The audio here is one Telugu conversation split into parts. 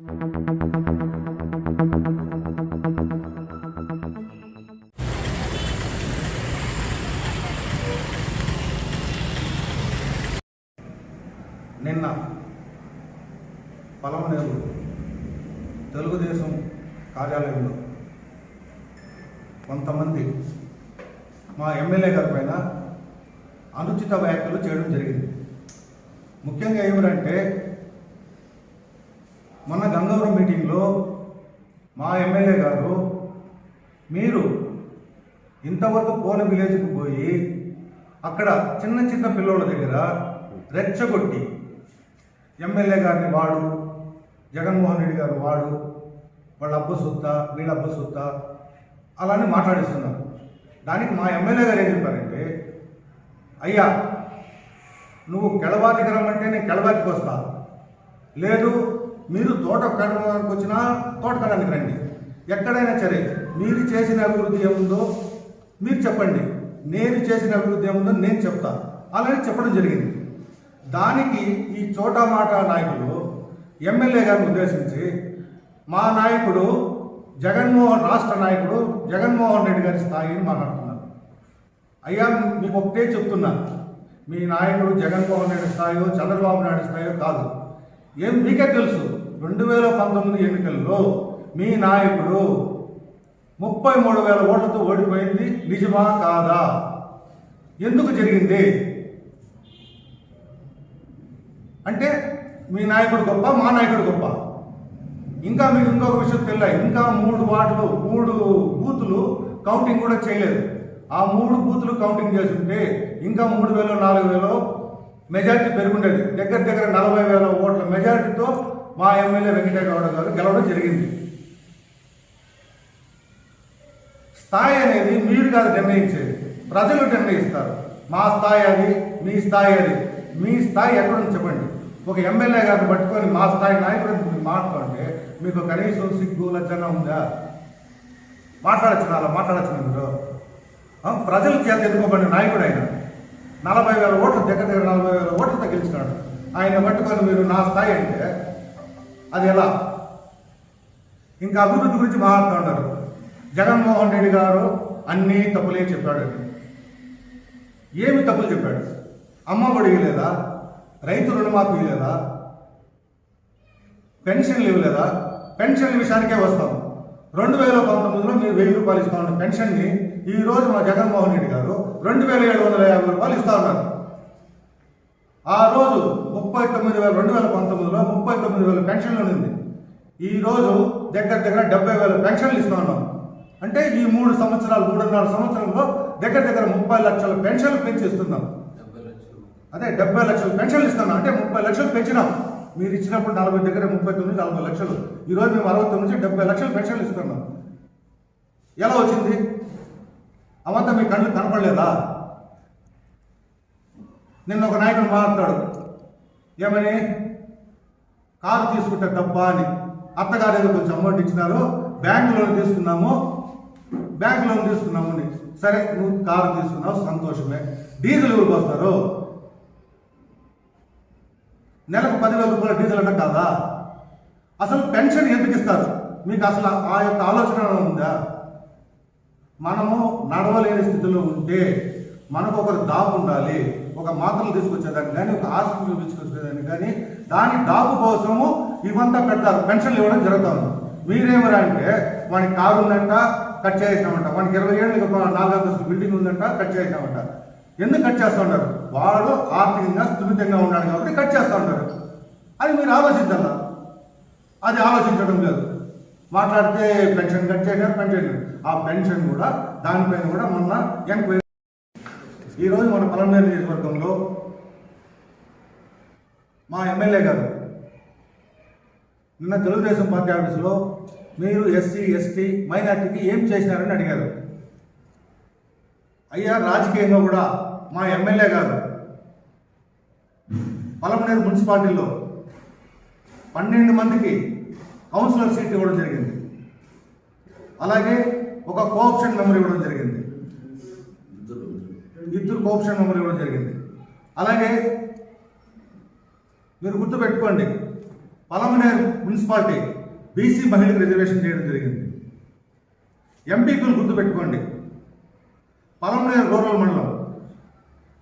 నిన్న పలమనేరు తెలుగుదేశం కార్యాలయంలో కొంతమంది మా ఎమ్మెల్యే గారి పైన అనుచిత వ్యాఖ్యలు చేయడం జరిగింది. ముఖ్యంగా ఏమిటంటే, మొన్న గంగవరం మీటింగ్లో మా ఎమ్మెల్యే గారు, మీరు ఇంతవరకు పోల విలేజ్కి పోయి అక్కడ చిన్న చిన్న పిల్లల దగ్గర రెచ్చగొట్టి ఎమ్మెల్యే గారిని వాడు, జగన్మోహన్ రెడ్డి గారు వాడు, వాళ్ళ అబ్బ సొత్త, వీళ్ళ అబ్బ సొత్త అలానే మాట్లాడిస్తున్నారు. దానికి మా ఎమ్మెల్యే గారు ఏం చెప్పారంటే, అయ్యా నువ్వు కెళవాతికి రమ్మంటే నేను కెళవాతికి వస్తా, లేదు మీరు తోట కడడానికి వచ్చినా తోట కడడానికి రండి, ఎక్కడైనా సరే మీరు చేసిన అభివృద్ధి ఏముందో మీరు చెప్పండి, నేను చేసిన అభివృద్ధి ఏముందో నేను చెప్తా అలానే చెప్పడం జరిగింది. దానికి ఈ చోటా మాట నాయకులు ఎమ్మెల్యే గారిని ఉద్దేశించి మా నాయకుడు రాష్ట్ర నాయకుడు జగన్మోహన్ రెడ్డి గారి స్థాయిని మాట్లాడుతున్నారు. అయ్యా మీకు ఒకటే చెప్తున్నా, మీ నాయకుడు జగన్మోహన్ రెడ్డి స్థాయో చంద్రబాబు నాయుడు స్థాయో కాదు. మీకే తెలుసు 2019 ఎన్నికల్లో మీ నాయకుడు 33,000 ఓట్లతో ఓడిపోయింది నిజమా కాదా? ఎందుకు జరిగింది అంటే మీ నాయకుడు గొప్ప, మా నాయకుడు గొప్ప. ఇంకా మీకు ఇంకొక విషయం తెలియదు, ఇంకా 3 బూతులు కౌంటింగ్ కూడా చేయలేదు. ఆ 3 బూతులు కౌంటింగ్ చేస్తుంటే ఇంకా 3,000 4,000 మెజార్టీ పెరుగుండేది. దగ్గర 40,000 ఓట్ల మెజార్టీతో మా ఎమ్మెల్యే వెంకటేగౌడ గారు గెలవడం జరిగింది. స్థాయి అనేది మీరు కాదు నిర్ణయించేది, ప్రజలు నిర్ణయిస్తారు. మా స్థాయి అది, మీ స్థాయి అది. మీ స్థాయి ఎక్కడుంది చెప్పండి. ఒక ఎమ్మెల్యే గారిని పట్టుకొని మా స్థాయి నాయకుడిని మాట్లాడుతుంటే మీకు కనీసం సిగ్గు లజ్జన ఉందా? అలా మాట్లాడచ్చు మీరు. ప్రజల చేత ఎన్నుకోబడిన నాయకుడు ఆయన 40,000 ఓట్లు, దగ్గర 40,000 ఓట్లతో గెలిచినాడు. ఆయన పట్టుకొని మీరు నా స్థాయి అంటే అది ఎలా? ఇంకా అభివృద్ధి గురించి మాట్లాడుతున్నారు. జగన్మోహన్ రెడ్డి గారు అన్నీ తప్పులే చెప్పాడండి. ఏమి తప్పులు చెప్పాడు? అమ్మఒడి ఇవ్వలేదా? రైతు రుణమాఫీ ఇవ్వలేదా? పెన్షన్లు ఇవ్వలేదా? పెన్షన్ల విషయానికే వస్తాం. 2019లో మీరు 1,000 రూపాయలు ఇస్తా ఉన్న పెన్షన్ని ఈరోజు మా జగన్మోహన్ రెడ్డి గారు 2,750 రూపాయలు ఇస్తా ఉన్నారు. ఆ రోజు 2019లో 39,000 పెన్షన్లు ఉంది. ఈరోజు దగ్గర 70,000 పెన్షన్లు ఇస్తా ఉన్నాం. అంటే ఈ 3 సంవత్సరాలు 3.5 సంవత్సరంలో దగ్గర 30 లక్షల పెన్షన్లు పెంచి ఇస్తున్నాం. అదే 70 లక్షల పెన్షన్లు ఇస్తున్నాం. అంటే 30 లక్షలు పెంచినాం. మీరు ఇచ్చినప్పుడు 40 దగ్గర 39, 40 లక్షలు. ఈరోజు మేము 69 నుంచి 70 లక్షల పెన్షన్లు ఇస్తున్నాం. ఎలా వచ్చింది? అవంతా మీ కళ్ళు కనపడలేదా? నిన్న ఒక నాయకుడు మాట్లాడు, ఏమని కారు తీసుకుంటే తప్ప అని. అత్తగారు ఏదో కొంచెం అమౌంట్ ఇచ్చినారు, బ్యాంకు లోన్ తీసుకున్నాము అని. సరే నువ్వు కారు తీసుకున్నావు, సంతోషమే. డీజిల్ ఎవరికి వస్తారు? నెలకు 10,000 రూపాయల డీజిల్ అంటే కాదా? అసలు పెన్షన్ ఎందుకు ఇస్తారు? మీకు అసలు ఆ యొక్క ఆలోచన ఉందా? మనము నడవలేని స్థితిలో ఉంటే మనకు ఒకరు దాపు ఉండాలి. ఒక మాత్రలు తీసుకొచ్చేదాన్ని కానీ, ఒక హాస్పిటల్ తీసుకొచ్చేదాన్ని కానీ, దాని దాపు కోసము ఇవంతా పెడతారు, పెన్షన్లు ఇవ్వడం జరుగుతుంది. మీరేమరా అంటే వానికి కారు ఉందంట కట్ చేసినామంట, వానికి 20 ఏళ్ళకి 4 అంతస్తుల బిల్డింగ్ ఉందంట కట్ చేసినామంట. ఎందుకు కట్ చేస్తూ ఉంటారు? వాడు ఆర్థికంగా స్థిమితంగా ఉన్నాడు కాబట్టి కట్ చేస్తూ ఉంటారు. అది మీరు ఆలోచించాలా? అది ఆలోచించడం లేదు. మాట్లాడితే పెన్షన్ కట్ చేయడం, ఆ పెన్షన్ కూడా దానిపైన కూడా మొన్న ఎంక్వైరీ. ఈరోజు మన పలమనేరు నియోజకవర్గంలో మా ఎమ్మెల్యే గారు నిన్న తెలుగుదేశం పార్టీ ఆఫీసులో మీరు ఎస్సీ ఎస్టీ మైనార్టీకి ఏం చేసినారని అడిగారు. అయ్యా రాజకీయంగా కూడా మా ఎమ్మెల్యే గారు పలమనేరు మున్సిపాలిటీలో 12 మందికి కౌన్సిలర్ సీట్ ఇవ్వడం జరిగింది. అలాగే ఒక కోఆప్షన్ మెంబర్ ఇవ్వడం జరిగింది, 2 కోఆప్షన్ మెంబర్ ఇవ్వడం జరిగింది. అలాగే మీరు గుర్తుపెట్టుకోండి, పలమనేరు మున్సిపాలిటీ బీసీ మహిళలకు రిజర్వేషన్ చేయడం జరిగింది. ఎంపీపీలు గుర్తుపెట్టుకోండి. Palamaneru rural mandal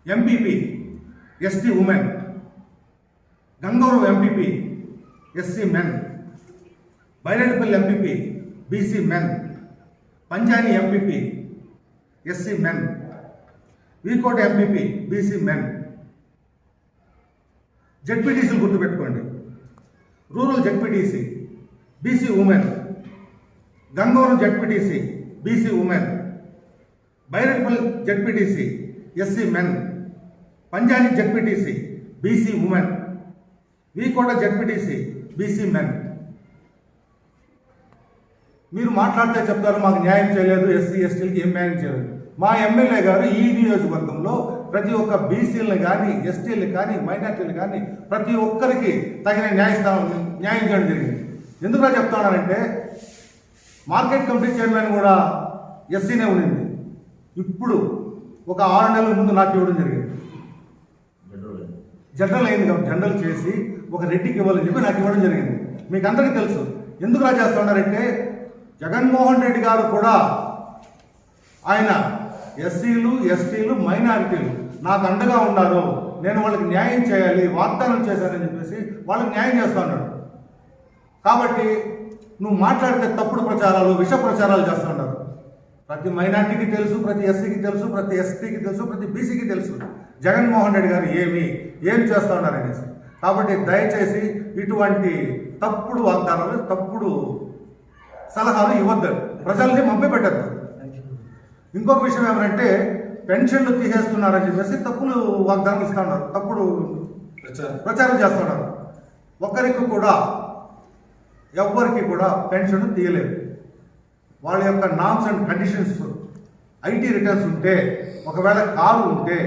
MPP ST women, Gangavaram MPP SC men, Byreddipalli MPP BC men, Panjani MPP SC men, V Kota MPP BC men. జెడ్పీటీసీలు గుర్తుపెట్టుకోండి. Rural ZPTC BC women, Gangavaram ZPTC BC women, Byreddipalli ZPTC SC men, Panjani ZPTC BC women, V Kota ZPTC BC men. మీరు మాట్లాడితే చెప్తారు మాకు న్యాయం చేయలేదు, ఎస్సీ ఎస్టీలకి ఏం న్యాయం చేయలేదు. మా ఎమ్మెల్యే గారు ఈ నియోజకవర్గంలో ప్రతి ఒక్క బీసీలను కానీ ఎస్టీలు కానీ మైనార్టీలు కానీ ప్రతి ఒక్కరికి తగిన న్యాయం చేయడం జరిగింది. ఎందుకులా చెప్తున్నానంటే మార్కెట్ కమిటీ చైర్మన్ కూడా ఎస్సీనే ఉండింది. ఇప్పుడు ఒక 6 నెలల ముందు నాకు ఇవ్వడం జరిగింది. జనరల్ అయింది కాబట్టి జనరల్ చేసి ఒక రెడ్డికి ఇవ్వాలని చెప్పి నాకు ఇవ్వడం జరిగింది. మీకు అందరికీ తెలుసు. ఎందుకులా చేస్తున్నారంటే జగన్మోహన్ రెడ్డి గారు కూడా ఆయన ఎస్సీలు ఎస్టీలు మైనారిటీలు నాకు అండగా ఉన్నారు, నేను వాళ్ళకి న్యాయం చేయాలి, వాగ్దానం చేశానని చెప్పేసి వాళ్ళకి న్యాయం చేస్తా ఉన్నాడు. కాబట్టి నువ్వు మాట్లాడితే తప్పుడు ప్రచారాలు, విష ప్రచారాలు చేస్తున్నారు. ప్రతి మైనార్టీకి తెలుసు, ప్రతి ఎస్సీకి తెలుసు, ప్రతి ఎస్టీకి తెలుసు, ప్రతి బీసీకి తెలుసు జగన్మోహన్ రెడ్డి గారు ఏం చేస్తూ ఉన్నారనేసి. కాబట్టి దయచేసి ఇటువంటి తప్పుడు వాగ్దానాలు, తప్పుడు సలహాలు ఇవ్వద్దు, ప్రజల్ని మభ్యపెట్టద్దు. ఇంకొక విషయం ఏమంటే పెన్షన్లు తీసేస్తున్నారని చెప్పేసి తప్పుడు వాగ్దానాలు ఇస్తూ ఉన్నారు, తప్పుడు ప్రచారం చేస్తున్నారు. ఎవ్వరికి కూడా పెన్షన్ తీయలేదు. వాళ్ళ యొక్క norms and conditions, IT returns ఉంటే, ఒకవేళ కారు ఉంటే,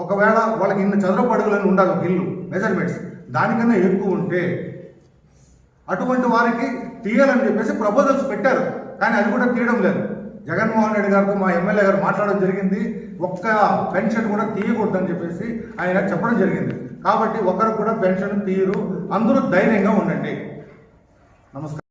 ఒకవేళ వాళ్ళకి ఇన్ని చదరపు అడుగులని ఉండాలి ఒక ఇల్లు మెజర్మెంట్స్, దానికన్నా ఎక్కువ ఉంటే అటువంటి వారికి తీయాలని చెప్పేసి ప్రపోజల్స్ పెట్టారు. కానీ అది కూడా తీయడం లేదు. జగన్మోహన్ రెడ్డి గారితో మా ఎమ్మెల్యే గారు మాట్లాడడం జరిగింది. ఒక్క పెన్షన్ కూడా తీయకూడదని చెప్పేసి ఆయన చెప్పడం జరిగింది. కాబట్టి ఒకరికి కూడా పెన్షన్ తీయరు. అందరూ ధైర్యంగా ఉండండి. నమస్కారం.